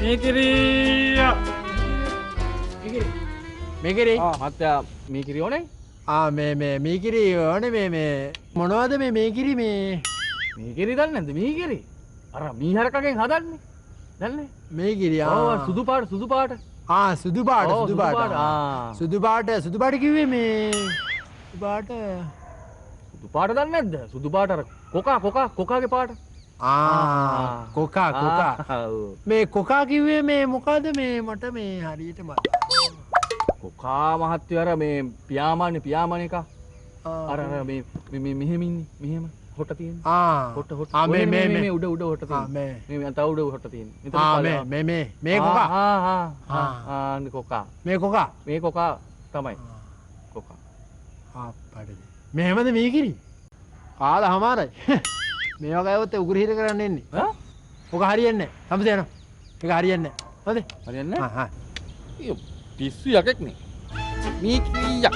මේකිරිය මේකිරි මත්තයා මේකිරිය ඕනේ මේකිරි ඕනේ මේ මොනවද මේ මේකිරි මේ මේකිරි දන්නේ නැද්ද මේකිරි අර මීහරකගෙන් හදන්නේ දන්නේ මේකිරි සුදු පාට සුදු පාට සුදු පාට කිව්වේ මේ සුදු පාට දන්නේ නැද්ද සුදු පාට අර කොකාගේ පාට කොකා මේ කොකා කිව්වේ මේ මොකද මේ මට මේ හරියට කොකා මහත්තයෝ අර මේ පියාමන එක අර මේ මෙහෙම ඉන්නේ මෙහෙම හොට තියෙන්නේ හොට මේ උඩ හොට තියෙන්නේ මේ තව උඩ හොට තියෙන්නේ මේ කොකා මේ කොකා තමයි කොකා අප්පඩේ මෙහෙමද මේකිරි කාලා හමාරයි මේ වගේ આવොත් උගුරු හිර කරන්න එන්නේ ඔක හරියන්නේ නැහැ සම්පත යනවා ඒක හරියන්නේ නැහැ හරිද හරියන්නේ නැහැ පිස්සු යකෙක් නේ මේකිරියක්